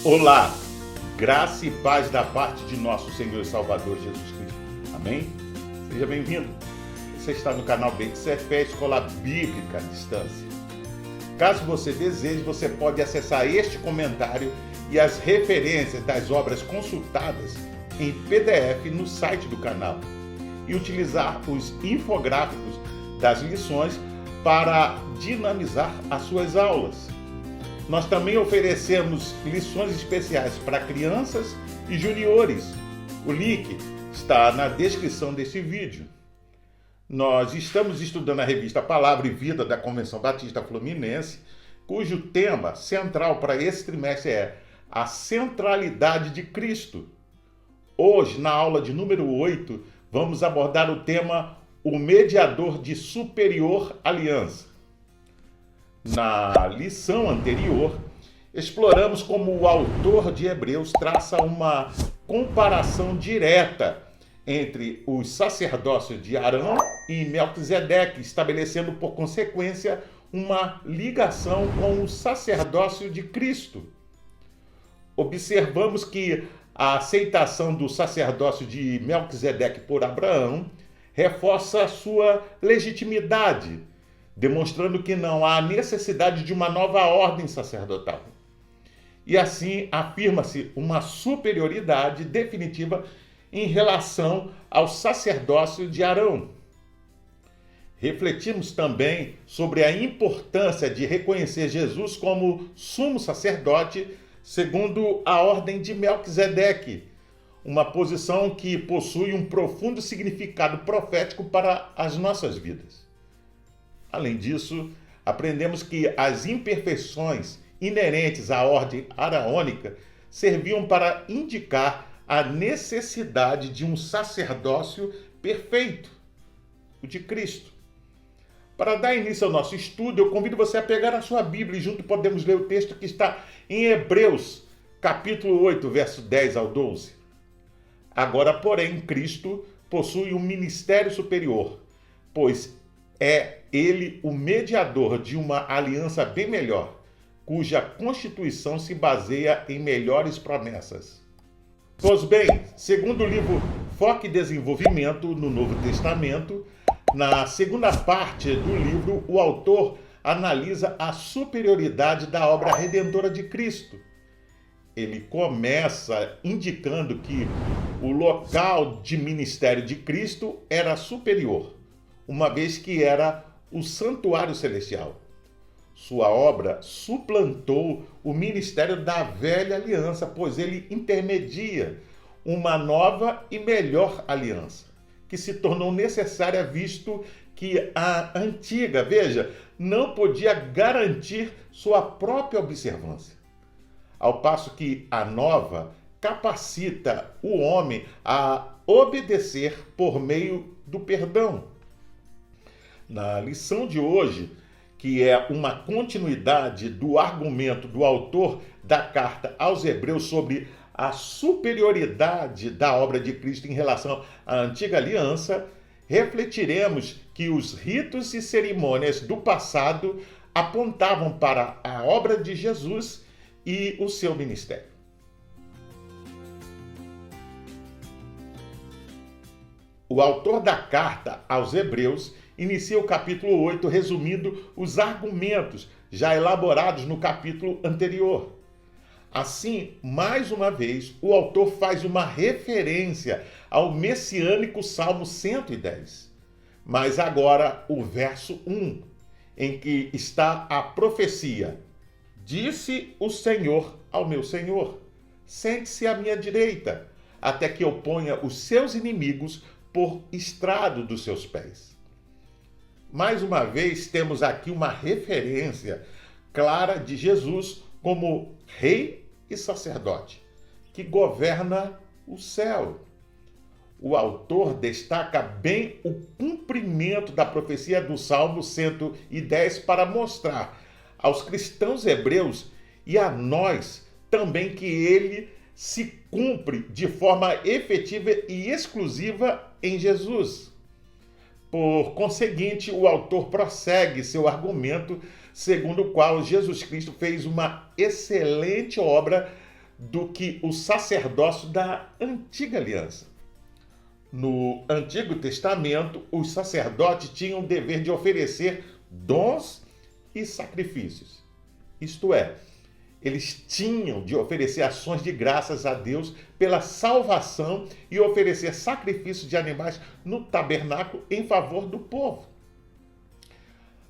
Olá, graça e paz da parte de nosso Senhor e Salvador Jesus Cristo. Amém? Seja bem-vindo. Você está no canal BXFE, Escola Bíblica à Distância. Caso você deseje, você pode acessar este comentário e as referências das obras consultadas em PDF no site do canal e utilizar os infográficos das lições para dinamizar as suas aulas. Nós também oferecemos lições especiais para crianças e juniores. O link está na descrição desse vídeo. Nós estamos estudando a revista Palavra e Vida da Convenção Batista Fluminense, cujo tema central para esse trimestre é a centralidade de Cristo. Hoje, na aula de número 8, vamos abordar o tema o mediador de superior aliança. Na lição anterior, exploramos como o autor de Hebreus traça uma comparação direta entre os sacerdócios de Arão e Melquisedeque, estabelecendo por consequência uma ligação com o sacerdócio de Cristo. Observamos que a aceitação do sacerdócio de Melquisedeque por Abraão reforça sua legitimidade, demonstrando que não há necessidade de uma nova ordem sacerdotal. E assim afirma-se uma superioridade definitiva em relação ao sacerdócio de Arão. Refletimos também sobre a importância de reconhecer Jesus como sumo sacerdote segundo a ordem de Melquisedeque, uma posição que possui um profundo significado profético para as nossas vidas. Além disso, aprendemos que as imperfeições inerentes à ordem araônica serviam para indicar a necessidade de um sacerdócio perfeito, o de Cristo. Para dar início ao nosso estudo, eu convido você a pegar a sua Bíblia e junto podemos ler o texto que está em Hebreus, capítulo 8, verso 10 ao 12. Agora, porém, Cristo possui um ministério superior, pois é ele o mediador de uma aliança bem melhor, cuja constituição se baseia em melhores promessas. Pois bem, segundo o livro Foco e Desenvolvimento no Novo Testamento, na segunda parte do livro, o autor analisa a superioridade da obra redentora de Cristo. Ele começa indicando que o local de ministério de Cristo era superior, uma vez que era o santuário celestial. Sua obra suplantou o ministério da velha aliança, pois ele intermedia uma nova e melhor aliança, que se tornou necessária visto que a antiga, não podia garantir sua própria observância. Ao passo que a nova capacita o homem a obedecer por meio do perdão. Na lição de hoje, que é uma continuidade do argumento do autor da carta aos Hebreus sobre a superioridade da obra de Cristo em relação à antiga aliança, refletiremos que os ritos e cerimônias do passado apontavam para a obra de Jesus e o seu ministério. O autor da carta aos Hebreus inicia o capítulo 8 resumindo os argumentos já elaborados no capítulo anterior. Assim, mais uma vez, o autor faz uma referência ao messiânico Salmo 110. Mas agora o verso 1, em que está a profecia: Disse o Senhor ao meu Senhor, sente-se à minha direita, até que eu ponha os seus inimigos por estrado dos seus pés. Mais uma vez, temos aqui uma referência clara de Jesus como rei e sacerdote, que governa o céu. O autor destaca bem o cumprimento da profecia do Salmo 110 para mostrar aos cristãos hebreus e a nós também que ele se cumpre de forma efetiva e exclusiva em Jesus. Por conseguinte, o autor prossegue seu argumento, segundo o qual Jesus Cristo fez uma excelente obra do que o sacerdócio da antiga aliança. No Antigo Testamento, os sacerdotes tinham o dever de oferecer dons e sacrifícios. Isto é, eles tinham de oferecer ações de graças a Deus pela salvação e oferecer sacrifícios de animais no tabernáculo em favor do povo.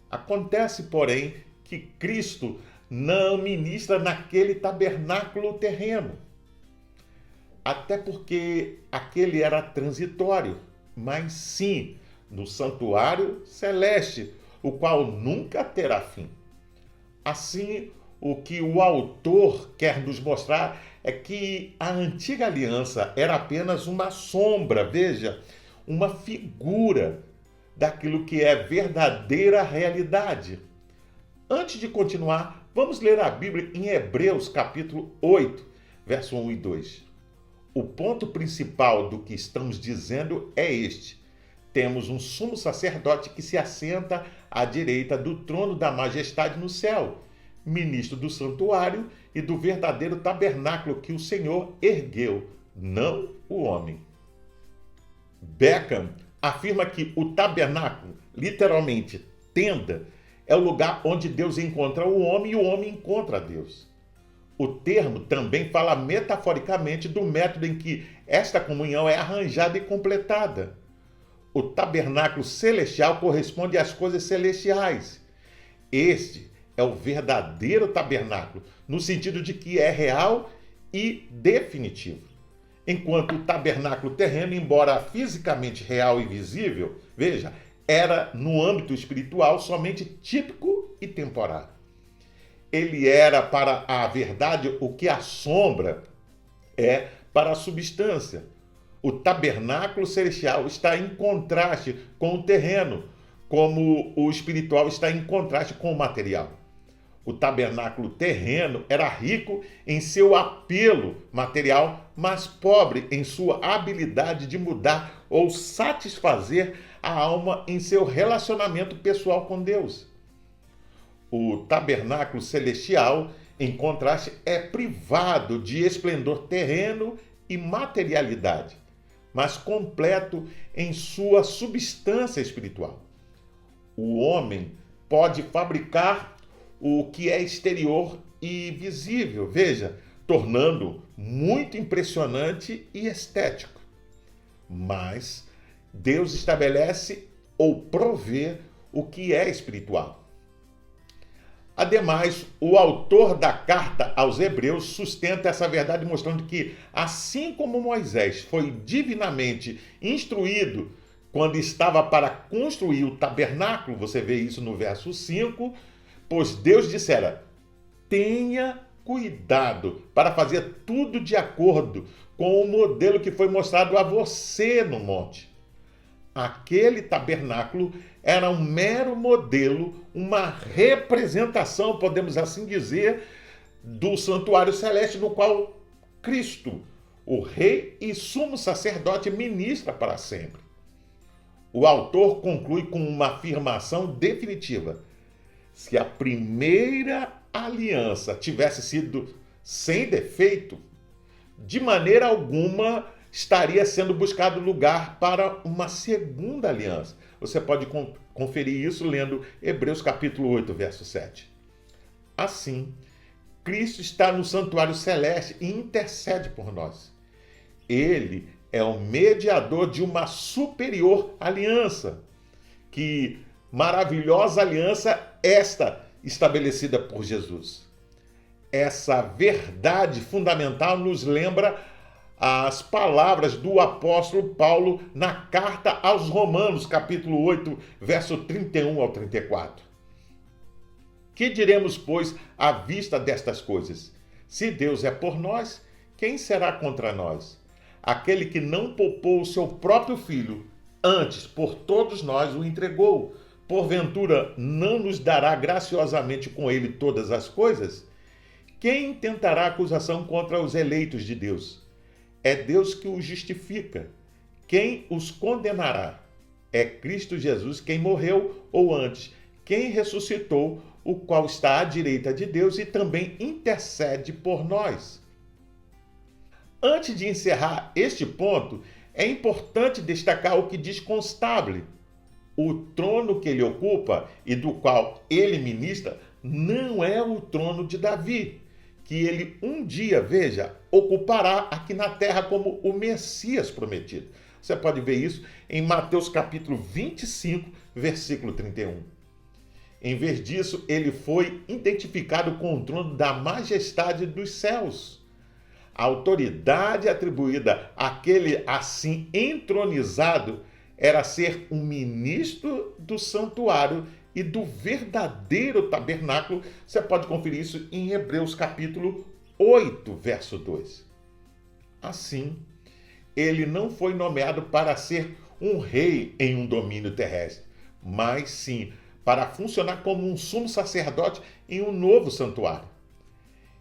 Acontece, porém, que Cristo não ministra naquele tabernáculo terreno. Até porque aquele era transitório, mas sim no santuário celeste, o qual nunca terá fim. Assim, o que o autor quer nos mostrar é que a antiga aliança era apenas uma sombra, veja, uma figura daquilo que é verdadeira realidade. Antes de continuar, vamos ler a Bíblia em Hebreus capítulo 8, verso 1 e 2. O ponto principal do que estamos dizendo é este: temos um sumo sacerdote que se assenta à direita do trono da majestade no céu, ministro do santuário e do verdadeiro tabernáculo que o Senhor ergueu, não o homem. Beckham afirma que o tabernáculo, literalmente tenda, é o lugar onde Deus encontra o homem e o homem encontra Deus. O termo também fala metaforicamente do método em que esta comunhão é arranjada e completada. O tabernáculo celestial corresponde às coisas celestiais. Este é o verdadeiro tabernáculo, no sentido de que é real e definitivo. Enquanto o tabernáculo terreno, embora fisicamente real e visível, veja, era no âmbito espiritual somente típico e temporário. Ele era para a verdade o que a sombra é para a substância. O tabernáculo celestial está em contraste com o terreno, como o espiritual está em contraste com o material. O tabernáculo terreno era rico em seu apelo material, mas pobre em sua habilidade de mudar ou satisfazer a alma em seu relacionamento pessoal com Deus. O tabernáculo celestial, em contraste, é privado de esplendor terreno e materialidade, mas completo em sua substância espiritual. O homem pode fabricar o que é exterior e visível, veja, tornando muito impressionante e estético. Mas Deus estabelece ou provê o que é espiritual. Ademais, o autor da carta aos Hebreus sustenta essa verdade mostrando que, assim como Moisés foi divinamente instruído quando estava para construir o tabernáculo, você vê isso no verso 5, pois Deus dissera: tenha cuidado para fazer tudo de acordo com o modelo que foi mostrado a você no monte. Aquele tabernáculo era um mero modelo, uma representação, podemos assim dizer, do santuário celeste no qual Cristo, o Rei e sumo sacerdote, ministra para sempre. O autor conclui com uma afirmação definitiva: se a primeira aliança tivesse sido sem defeito, de maneira alguma estaria sendo buscado lugar para uma segunda aliança. Você pode conferir isso lendo Hebreus capítulo 8, verso 7. Assim, Cristo está no santuário celeste e intercede por nós. Ele é o mediador de uma superior aliança. Que maravilhosa aliança esta estabelecida por Jesus. Essa verdade fundamental nos lembra as palavras do apóstolo Paulo na carta aos Romanos, capítulo 8, verso 31 ao 34. Que diremos, pois, à vista destas coisas? Se Deus é por nós, quem será contra nós? Aquele que não poupou o seu próprio filho, antes por todos nós o entregou, porventura não nos dará graciosamente com ele todas as coisas? Quem tentará acusação contra os eleitos de Deus? É Deus que os justifica. Quem os condenará? É Cristo Jesus quem morreu, ou antes, quem ressuscitou, o qual está à direita de Deus e também intercede por nós. Antes de encerrar este ponto, é importante destacar o que diz Constable. O trono que ele ocupa e do qual ele ministra não é o trono de Davi, que ele um dia, veja, ocupará aqui na terra como o Messias prometido. Você pode ver isso em Mateus capítulo 25, versículo 31. Em vez disso, ele foi identificado com o trono da majestade dos céus. A autoridade atribuída àquele assim entronizado era ser um ministro do santuário e do verdadeiro tabernáculo. Você pode conferir isso em Hebreus capítulo 8, verso 2. Assim, ele não foi nomeado para ser um rei em um domínio terrestre, mas sim para funcionar como um sumo sacerdote em um novo santuário.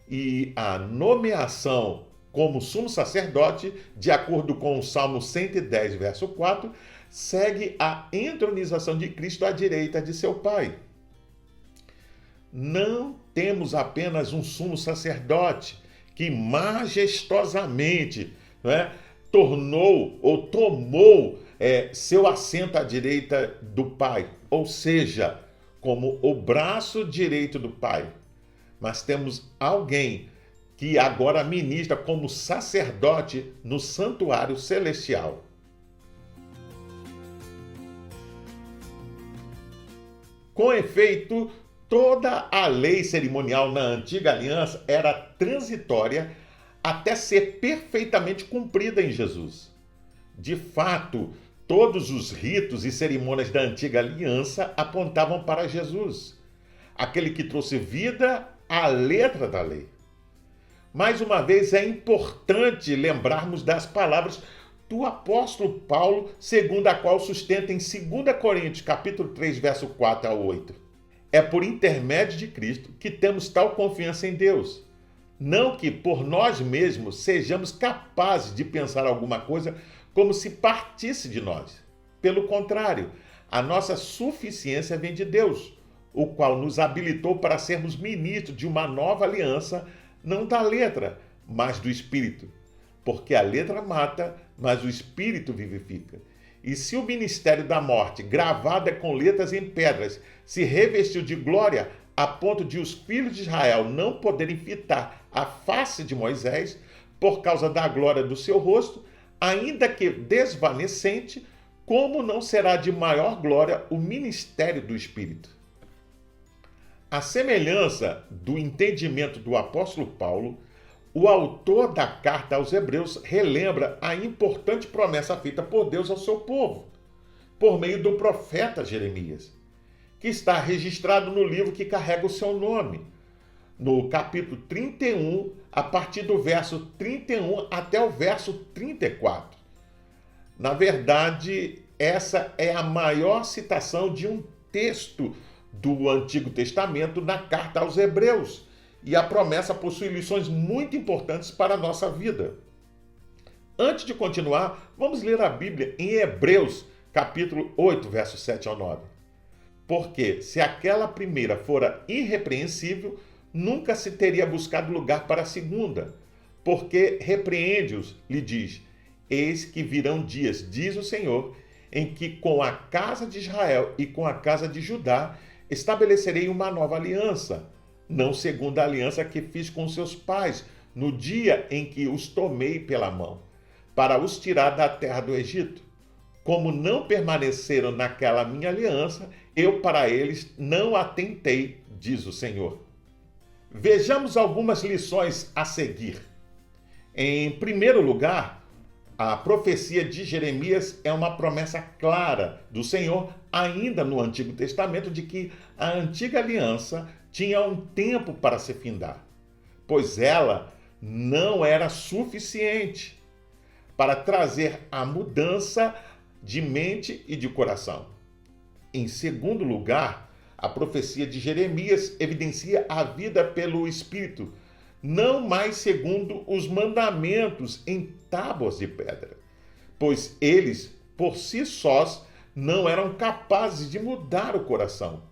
E a nomeação como sumo sacerdote, de acordo com o Salmo 110, verso 4, segue a entronização de Cristo à direita de seu Pai. Não temos apenas um sumo sacerdote que majestosamente tomou seu assento à direita do Pai, ou seja, como o braço direito do Pai. Mas temos alguém que agora ministra como sacerdote no santuário celestial. Com efeito, toda a lei cerimonial na antiga aliança era transitória até ser perfeitamente cumprida em Jesus. De fato, todos os ritos e cerimônias da antiga aliança apontavam para Jesus, aquele que trouxe vida à letra da lei. Mais uma vez, é importante lembrarmos das palavras do apóstolo Paulo, segundo a qual sustenta em 2 Coríntios, capítulo 3, verso 4 a 8. É por intermédio de Cristo que temos tal confiança em Deus. Não que por nós mesmos sejamos capazes de pensar alguma coisa como se partisse de nós. Pelo contrário, a nossa suficiência vem de Deus, o qual nos habilitou para sermos ministros de uma nova aliança, não da letra, mas do Espírito. Porque a letra mata, mas o Espírito vivifica. E se o ministério da morte, gravada com letras em pedras, se revestiu de glória a ponto de os filhos de Israel não poderem fitar a face de Moisés por causa da glória do seu rosto, ainda que desvanecente, como não será de maior glória o ministério do Espírito? À semelhança do entendimento do apóstolo Paulo, o autor da carta aos Hebreus relembra a importante promessa feita por Deus ao seu povo, por meio do profeta Jeremias, que está registrado no livro que carrega o seu nome, no capítulo 31, a partir do verso 31 até o verso 34. Na verdade, essa é a maior citação de um texto do Antigo Testamento na carta aos Hebreus, e a promessa possui lições muito importantes para a nossa vida. Antes de continuar, vamos ler a Bíblia em Hebreus, capítulo 8, versos 7 ao 9. Porque se aquela primeira fora irrepreensível, nunca se teria buscado lugar para a segunda. Porque repreende-os, lhe diz, eis que virão dias, diz o Senhor, em que com a casa de Israel e com a casa de Judá estabelecerei uma nova aliança, não segundo a aliança que fiz com seus pais, no dia em que os tomei pela mão, para os tirar da terra do Egito. Como não permaneceram naquela minha aliança, eu para eles não atentei, diz o Senhor. Vejamos algumas lições a seguir. Em primeiro lugar, a profecia de Jeremias é uma promessa clara do Senhor, ainda no Antigo Testamento, de que a antiga aliança tinha um tempo para se findar, pois ela não era suficiente para trazer a mudança de mente e de coração. Em segundo lugar, a profecia de Jeremias evidencia a vida pelo Espírito, não mais segundo os mandamentos em tábuas de pedra, pois eles, por si sós, não eram capazes de mudar o coração.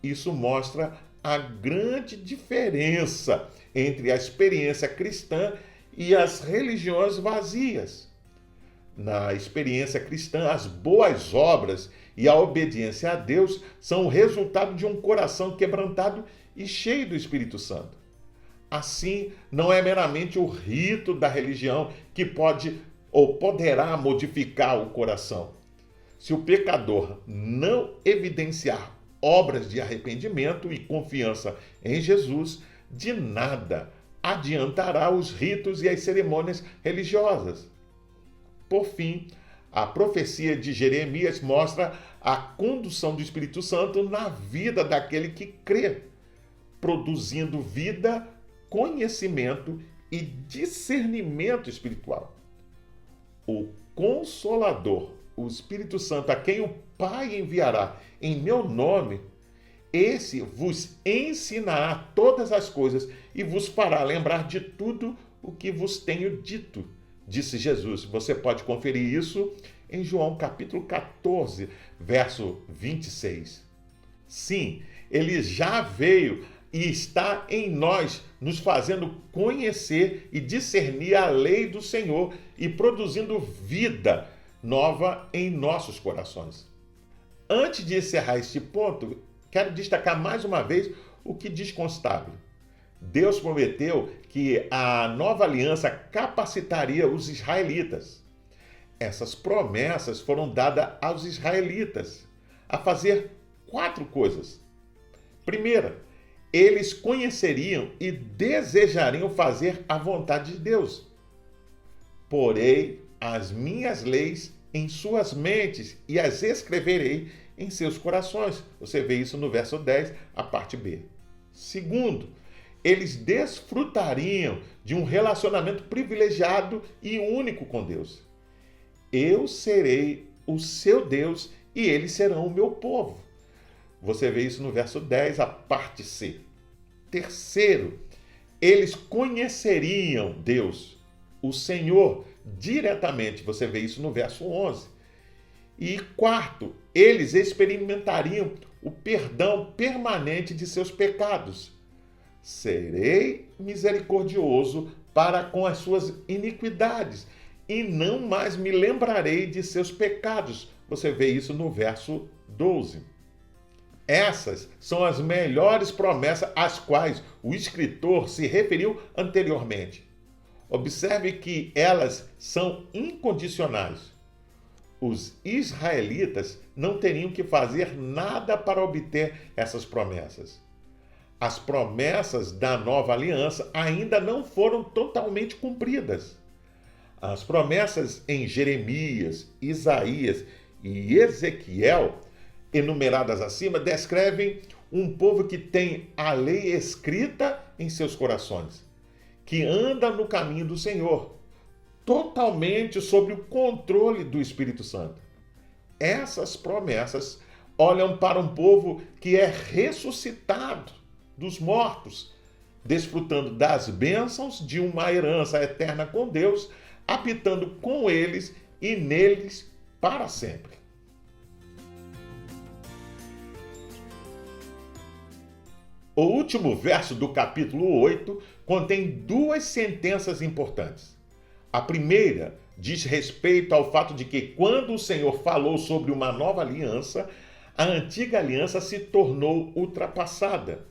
Isso mostra a grande diferença entre a experiência cristã e as religiões vazias. Na experiência cristã, as boas obras e a obediência a Deus são o resultado de um coração quebrantado e cheio do Espírito Santo. Assim, não é meramente o rito da religião que pode ou poderá modificar o coração. Se o pecador não evidenciar obras de arrependimento e confiança em Jesus, de nada adiantará os ritos e as cerimônias religiosas. Por fim, a profecia de Jeremias mostra a condução do Espírito Santo na vida daquele que crê, produzindo vida, conhecimento e discernimento espiritual. O Consolador, o Espírito Santo, a quem o Pai enviará em meu nome, esse vos ensinará todas as coisas e vos fará lembrar de tudo o que vos tenho dito, disse Jesus. Você pode conferir isso em João capítulo 14, verso 26. Sim, ele já veio e está em nós, nos fazendo conhecer e discernir a lei do Senhor e produzindo vida nova em nossos corações. Antes de encerrar este ponto, quero destacar mais uma vez o que diz Constável. Deus prometeu que a nova aliança capacitaria os israelitas. Essas promessas foram dadas aos israelitas a fazer 4 coisas. Primeira, eles conheceriam e desejariam fazer a vontade de Deus. Porei as minhas leis em suas mentes e as escreverei em seus corações. Você vê isso no verso 10, a parte B. Segundo, eles desfrutariam de um relacionamento privilegiado e único com Deus. Eu serei o seu Deus e eles serão o meu povo. Você vê isso no verso 10, a parte C. Terceiro, eles conheceriam Deus, o Senhor, diretamente. Você vê isso no verso 11. E quarto, eles experimentariam o perdão permanente de seus pecados. Serei misericordioso para com as suas iniquidades e não mais me lembrarei de seus pecados. Você vê isso no verso 12. Essas são as melhores promessas às quais o escritor se referiu anteriormente. Observe que elas são incondicionais. Os israelitas não teriam que fazer nada para obter essas promessas. As promessas da nova aliança ainda não foram totalmente cumpridas. As promessas em Jeremias, Isaías e Ezequiel, enumeradas acima, descrevem um povo que tem a lei escrita em seus corações, que anda no caminho do Senhor, totalmente sob o controle do Espírito Santo. Essas promessas olham para um povo que é ressuscitado dos mortos, desfrutando das bênçãos de uma herança eterna com Deus, habitando com eles e neles para sempre. O último verso do capítulo 8 contém 2 sentenças importantes. A primeira diz respeito ao fato de que quando o Senhor falou sobre uma nova aliança, a antiga aliança se tornou ultrapassada.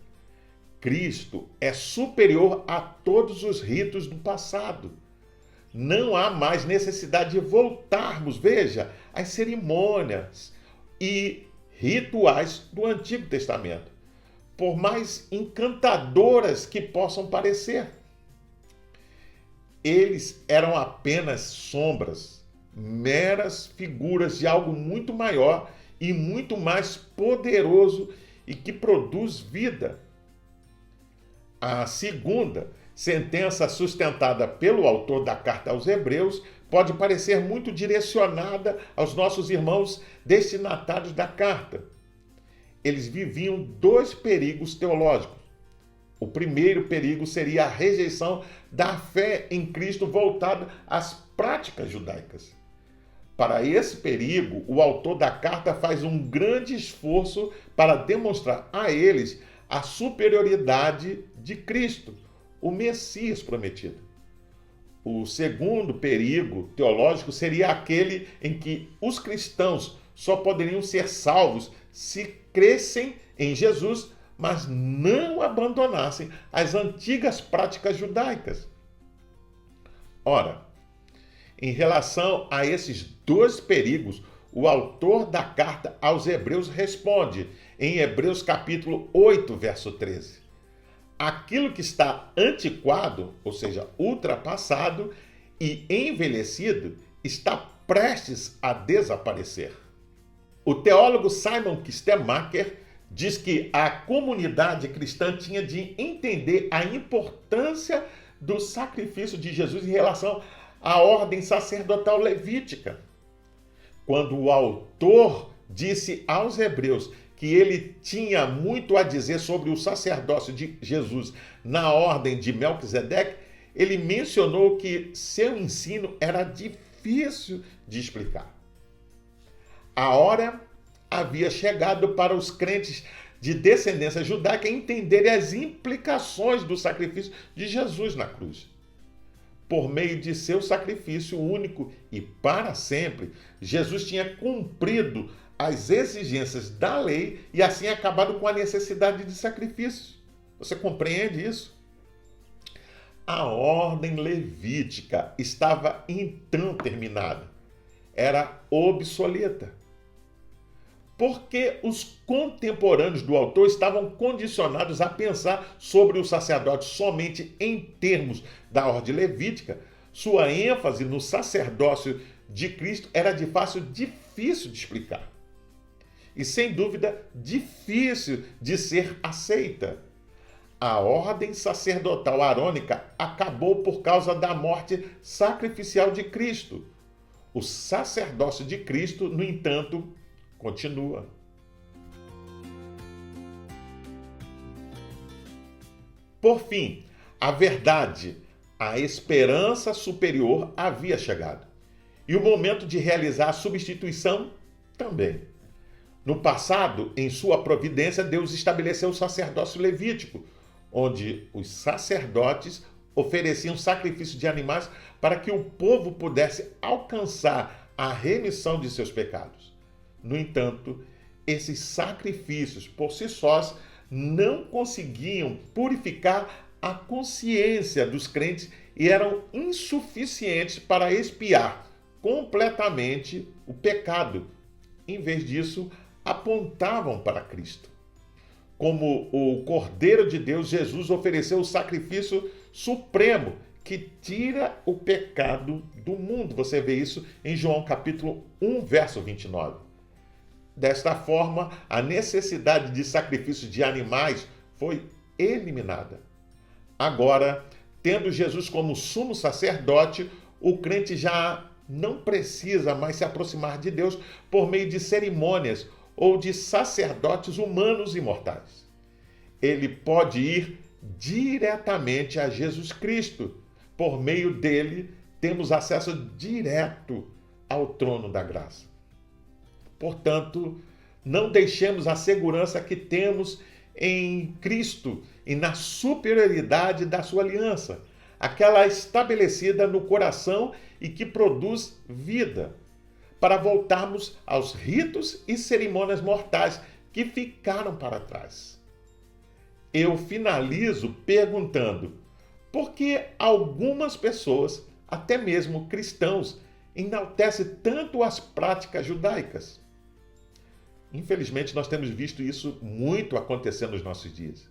Cristo é superior a todos os ritos do passado. Não há mais necessidade de voltarmos, veja, às cerimônias e rituais do Antigo Testamento, por mais encantadoras que possam parecer. Eles eram apenas sombras, meras figuras de algo muito maior e muito mais poderoso e que produz vida. A segunda sentença, sustentada pelo autor da carta aos Hebreus, pode parecer muito direcionada aos nossos irmãos destinatários da carta. Eles viviam 2 perigos teológicos. O primeiro perigo seria a rejeição da fé em Cristo voltada às práticas judaicas. Para esse perigo, o autor da carta faz um grande esforço para demonstrar a eles a superioridade de Cristo, o Messias prometido. O segundo perigo teológico seria aquele em que os cristãos só poderiam ser salvos se crescem em Jesus, mas não abandonassem as antigas práticas judaicas. Ora, em relação a esses dois perigos, o autor da carta aos Hebreus responde em Hebreus capítulo 8, verso 13. Aquilo que está antiquado, ou seja, ultrapassado e envelhecido, está prestes a desaparecer. O teólogo Simon Kistemaker diz que a comunidade cristã tinha de entender a importância do sacrifício de Jesus em relação à ordem sacerdotal levítica. Quando o autor disse aos Hebreus que ele tinha muito a dizer sobre o sacerdócio de Jesus na ordem de Melquisedeque, ele mencionou que seu ensino era difícil de explicar. A hora havia chegado para os crentes de descendência judaica entenderem as implicações do sacrifício de Jesus na cruz. Por meio de seu sacrifício único e para sempre, Jesus tinha cumprido as exigências da lei e assim acabado com a necessidade de sacrifício. Você compreende isso? A ordem levítica estava então terminada. Era obsoleta. Porque os contemporâneos do autor estavam condicionados a pensar sobre o sacerdote somente em termos da ordem levítica, sua ênfase no sacerdócio de Cristo era difícil de explicar. E, sem dúvida, difícil de ser aceita. A ordem sacerdotal arônica acabou por causa da morte sacrificial de Cristo. O sacerdócio de Cristo, no entanto, continua. Por fim, a verdade, a esperança superior havia chegado. E o momento de realizar a substituição também. No passado, em sua providência, Deus estabeleceu o sacerdócio levítico, onde os sacerdotes ofereciam sacrifício de animais para que o povo pudesse alcançar a remissão de seus pecados. No entanto, esses sacrifícios por si sós não conseguiam purificar a consciência dos crentes e eram insuficientes para expiar completamente o pecado. Em vez disso, apontavam para Cristo. Como o Cordeiro de Deus, Jesus ofereceu o sacrifício supremo que tira o pecado do mundo. Você vê isso em João capítulo 1, verso 29. Desta forma, a necessidade de sacrifício de animais foi eliminada. Agora, tendo Jesus como sumo sacerdote, o crente já não precisa mais se aproximar de Deus por meio de cerimônias ou de sacerdotes humanos e mortais. Ele pode ir diretamente a Jesus Cristo. Por meio dele, temos acesso direto ao trono da graça. Portanto, não deixemos a segurança que temos em Cristo e na superioridade da sua aliança, aquela estabelecida no coração e que produz vida, para voltarmos aos ritos e cerimônias mortais que ficaram para trás. Eu finalizo perguntando por que algumas pessoas, até mesmo cristãos, enaltecem tanto as práticas judaicas. Infelizmente, nós temos visto isso muito acontecer nos nossos dias.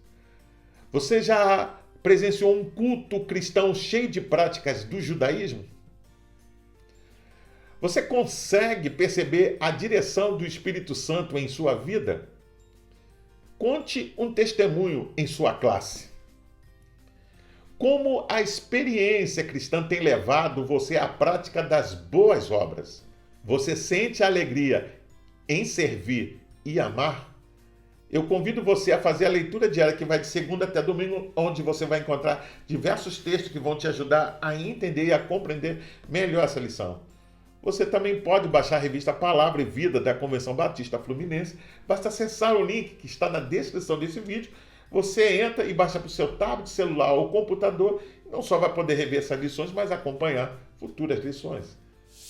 Você já presenciou um culto cristão cheio de práticas do judaísmo? Você consegue perceber a direção do Espírito Santo em sua vida? Conte um testemunho em sua classe. Como a experiência cristã tem levado você à prática das boas obras? Você sente alegria em servir e amar? Eu convido você a fazer a leitura diária que vai de segunda até domingo, onde você vai encontrar diversos textos que vão te ajudar a entender e a compreender melhor essa lição. Você também pode baixar a revista Palavra e Vida da Convenção Batista Fluminense. Basta acessar o link que está na descrição desse vídeo. Você entra e baixa para o seu tablet, celular ou computador. não só vai poder rever essas lições, mas acompanhar futuras lições.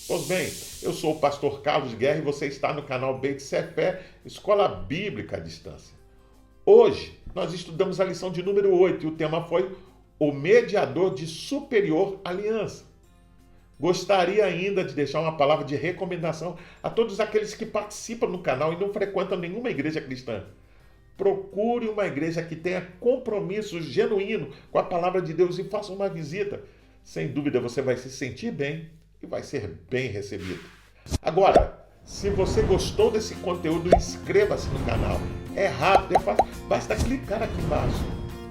Pois bem, eu sou o pastor Carlos Guerra e você está no canal Beit Sefer, Escola Bíblica à Distância. Hoje nós estudamos a lição de número 8 e o tema foi o mediador de superior aliança. Gostaria ainda de deixar uma palavra de recomendação a todos aqueles que participam no canal e não frequentam nenhuma igreja cristã. Procure uma igreja que tenha compromisso genuíno com a palavra de Deus e faça uma visita. Sem dúvida você vai se sentir bem e vai ser bem recebido. Agora, se você gostou desse conteúdo, inscreva-se no canal. É rápido, é fácil, basta clicar aqui embaixo.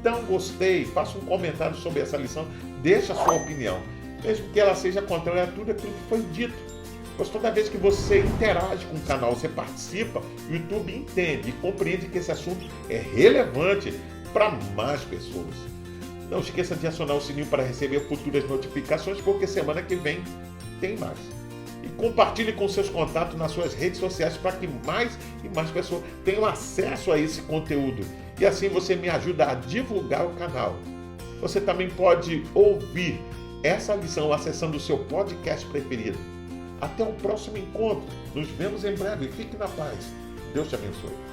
Dá um gostei, faça um comentário sobre essa lição, deixe a sua opinião, mesmo que ela seja contrária a tudo aquilo que foi dito. Pois toda vez que você interage com o canal, você participa, o YouTube entende e compreende que esse assunto é relevante para mais pessoas. Não esqueça de acionar o sininho para receber futuras notificações, porque semana que vem tem mais. E compartilhe com seus contatos nas suas redes sociais para que mais e mais pessoas tenham acesso a esse conteúdo. E assim você me ajuda a divulgar o canal. Você também pode ouvir essa lição acessando o seu podcast preferido. Até o próximo encontro. Nos vemos em breve. Fique na paz. Deus te abençoe.